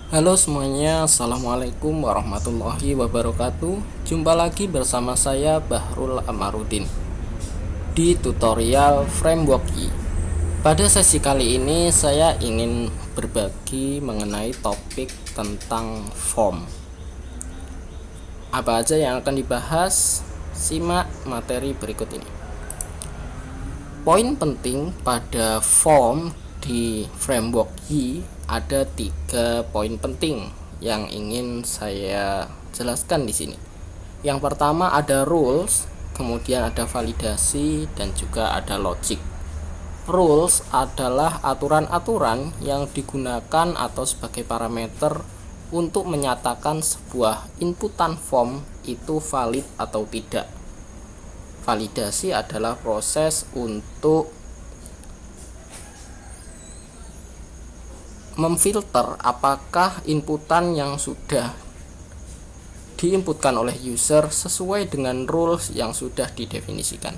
Halo semuanya, Assalamualaikum warahmatullahi wabarakatuh. Jumpa lagi bersama saya Bahrul Amarudin di tutorial Framework I. Pada sesi kali ini saya ingin berbagi mengenai topik tentang form. Apa aja yang akan dibahas? Simak materi berikut ini. Poin penting pada form di Framework I ada 3 poin penting yang ingin saya jelaskan di sini. Yang pertama ada rules, kemudian ada validasi, dan juga ada logic. Rules adalah aturan-aturan yang digunakan atau sebagai parameter untuk menyatakan sebuah inputan form itu valid atau tidak. Validasi adalah proses untuk memfilter apakah inputan yang sudah diinputkan oleh user sesuai dengan rules yang sudah didefinisikan.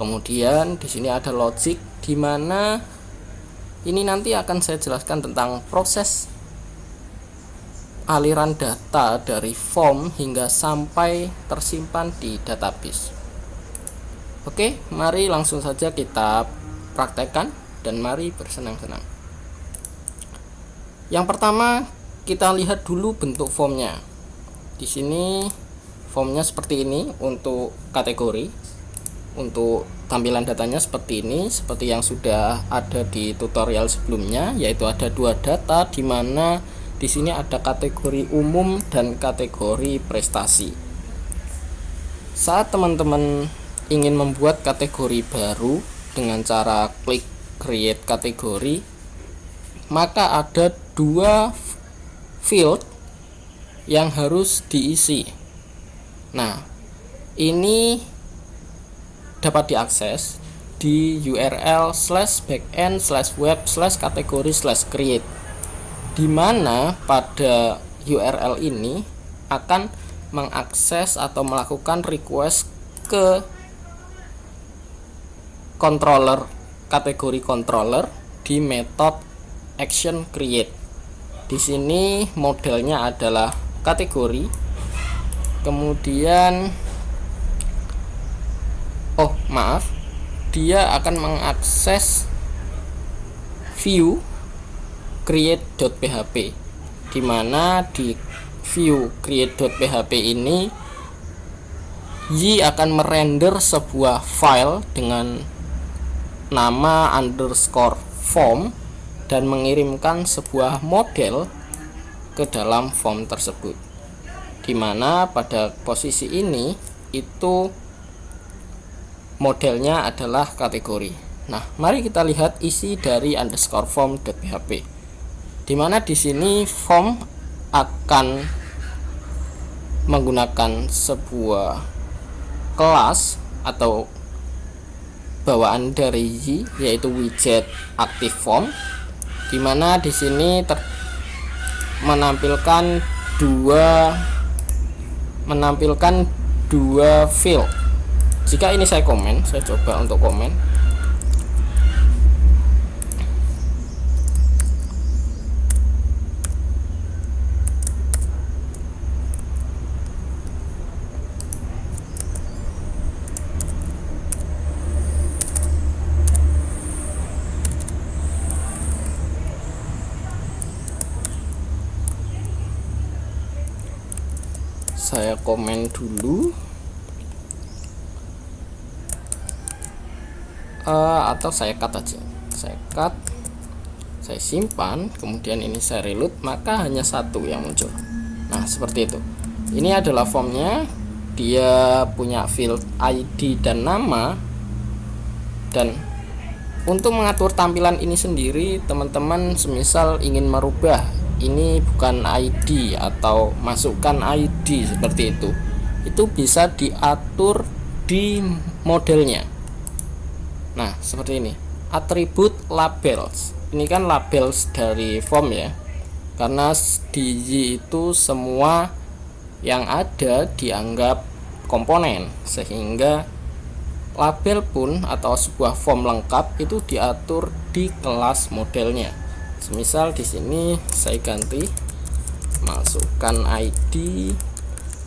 Kemudian di sini ada logic, di mana ini nanti akan saya jelaskan tentang proses aliran data dari form hingga sampai tersimpan di database. Oke, mari langsung saja kita praktekkan dan mari bersenang-senang. Yang pertama, kita lihat dulu bentuk formnya. Di sini formnya seperti ini untuk kategori. Untuk tampilan datanya seperti ini, seperti yang sudah ada di tutorial sebelumnya, yaitu ada 2 data di mana di sini ada kategori umum dan kategori prestasi. Saat teman-teman ingin membuat kategori baru dengan cara klik create kategori, maka ada 2 field yang harus diisi. Nah, ini dapat diakses di url/backend/web/kategori/create, di mana pada URL ini akan mengakses atau melakukan request ke controller, kategori controller di method action create. Di sini modelnya adalah kategori, kemudian dia akan mengakses view create.php, di mana di view create.php ini Y akan merender sebuah file dengan nama underscore form dan mengirimkan sebuah model ke dalam form tersebut, dimana pada posisi ini itu modelnya adalah kategori. Nah, mari kita lihat isi dari underscore form.php, dimana di sini form akan menggunakan sebuah kelas atau bawaan dari Y, yaitu widget active form, di mana di sini menampilkan dua field. Jika ini saya coba untuk komen. Saya komen dulu, atau saya cut aja. Saya cut, saya simpan, kemudian ini saya reload, maka hanya 1 yang muncul. Nah, seperti itu. Ini adalah formnya. Dia punya field ID dan nama. Dan untuk mengatur tampilan ini sendiri, teman-teman semisal ingin merubah ini bukan ID atau masukkan ID seperti itu bisa diatur di modelnya. Nah, seperti ini. Atribut labels. Ini kan labels dari form ya. Karena di Y itu semua yang ada dianggap komponen, sehingga label pun atau sebuah form lengkap itu diatur di kelas modelnya. Semisal di sini saya ganti masukkan ID.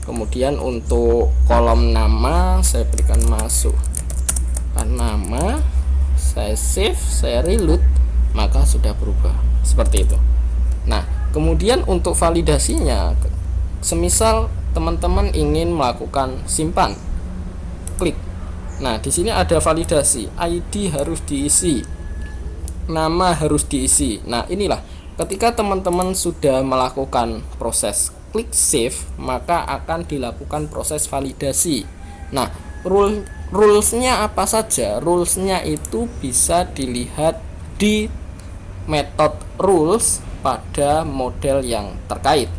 Kemudian untuk kolom nama saya berikan masukkan nama, saya save, saya reload, maka sudah berubah seperti itu. Nah, kemudian untuk validasinya, semisal teman-teman ingin melakukan simpan, klik. Nah, di sini ada validasi, ID harus diisi, nama harus diisi. Nah, inilah ketika teman-teman sudah melakukan proses klik save, maka akan dilakukan proses validasi. Nah, rulesnya apa saja? Rulesnya itu bisa dilihat di method rules pada model yang terkait,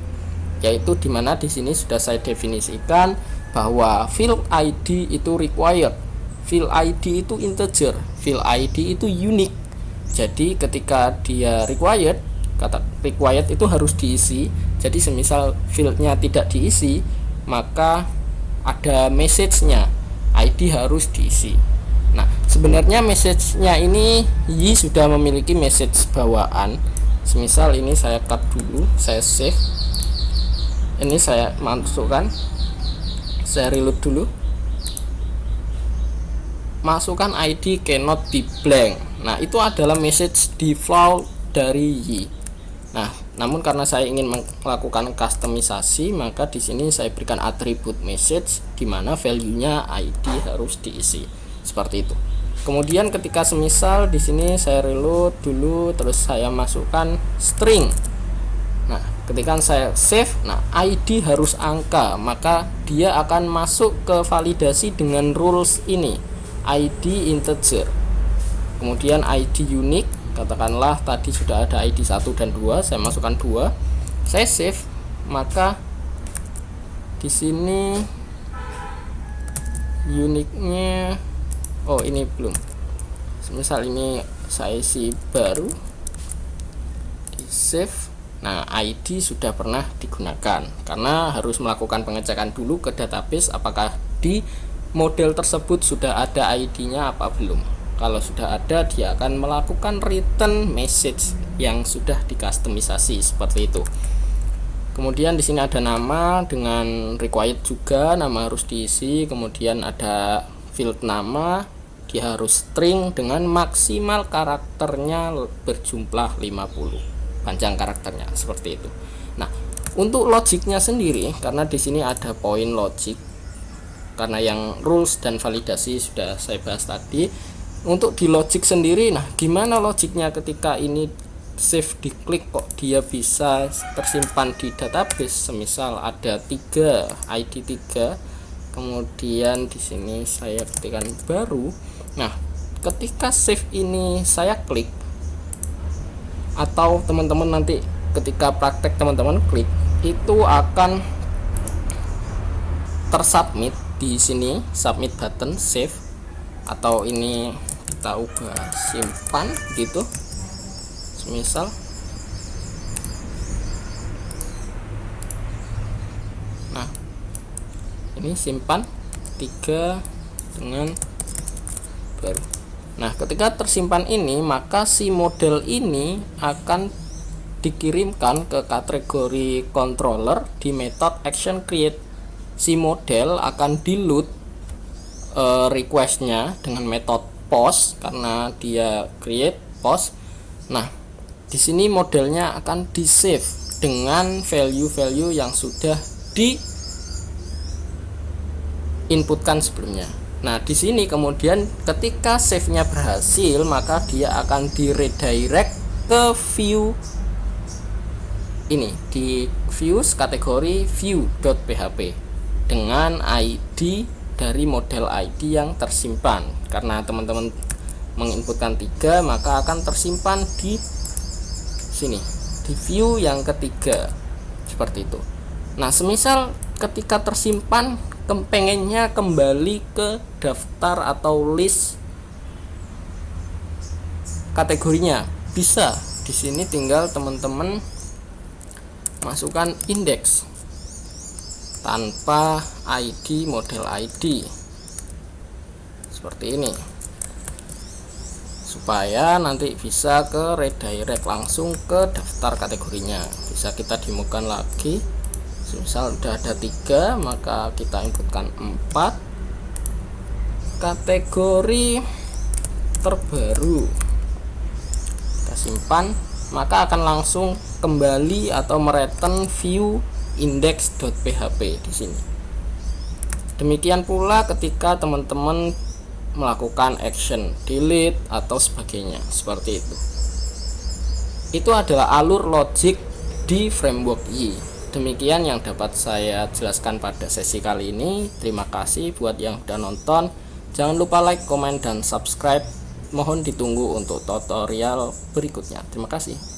yaitu dimana di sini sudah saya definisikan bahwa field ID itu required, field ID itu integer, field ID itu unique. Jadi ketika dia required, kata required itu harus diisi. Jadi semisal fieldnya tidak diisi, maka ada message-nya, ID harus diisi. Nah, sebenarnya message-nya ini Y sudah memiliki message bawaan. Semisal ini saya cut dulu, saya save. Ini saya masukkan, saya reload dulu. Masukkan ID cannot be blank. Nah, itu adalah message default dari Y. Nah, namun karena saya ingin melakukan customisasi, maka di sini saya berikan atribut message di mana value-nya ID harus diisi. Seperti itu. Kemudian ketika semisal di sini saya reload dulu, terus saya masukkan string. Nah, ketika saya save, nah ID harus angka, maka dia akan masuk ke validasi dengan rules ini. ID integer. Kemudian ID unique, katakanlah tadi sudah ada ID 1 dan 2, saya masukkan 2. Saya save, maka di sini unique-nya oh ini belum. Misal ini saya isi baru, di save. Nah, ID sudah pernah digunakan karena harus melakukan pengecekan dulu ke database apakah di model tersebut sudah ada ID-nya apa belum. Kalau sudah ada, dia akan melakukan return message yang sudah dikustomisasi seperti itu. Kemudian di sini ada nama dengan required juga, nama harus diisi. Kemudian ada field nama, dia harus string dengan maksimal karakternya berjumlah 50, panjang karakternya seperti itu. Nah, untuk logiknya sendiri, karena di sini ada poin logic, karena yang rules dan validasi sudah saya bahas tadi. Untuk di logic sendiri, nah gimana logiknya ketika ini save diklik kok dia bisa tersimpan di database? Semisal ada 3 ID 3, kemudian di sini saya ketikkan baru. Nah, ketika save ini saya klik, atau teman-teman nanti ketika praktek teman-teman klik, itu akan tersubmit di sini, submit button save, atau ini kita ubah simpan gitu. Semisal nah ini simpan 3 dengan baru. Nah, ketika tersimpan ini, maka si model ini akan dikirimkan ke kategori controller di method action create. Si model akan di-load requestnya dengan metode post karena dia create post. Nah, di sini modelnya akan di save dengan value-value yang sudah di inputkan sebelumnya. Nah, di sini kemudian ketika save-nya berhasil, maka dia akan di redirect ke view ini, di views kategori view.php dengan ID dari model ID yang tersimpan. Karena teman-teman menginputkan 3, maka akan tersimpan di sini, di view yang ketiga seperti itu. Nah, semisal ketika tersimpan pengennya kembali ke daftar atau list kategorinya, bisa. Di sini tinggal teman-teman masukkan indeks tanpa ID model ID seperti ini. supaya nanti bisa ke redirect langsung ke daftar kategorinya. Bisa kita demokan lagi, misal udah ada 3, maka kita inputkan 4 kategori terbaru, kita simpan, maka akan langsung kembali atau mereturn view index.php di sini. Demikian pula ketika teman-teman melakukan action delete atau sebagainya, seperti itu. Itu adalah alur logik di framework Y. Demikian yang dapat saya jelaskan pada sesi kali ini. Terima kasih buat yang sudah nonton. Jangan lupa like, komen, dan subscribe. Mohon ditunggu untuk tutorial berikutnya. Terima kasih.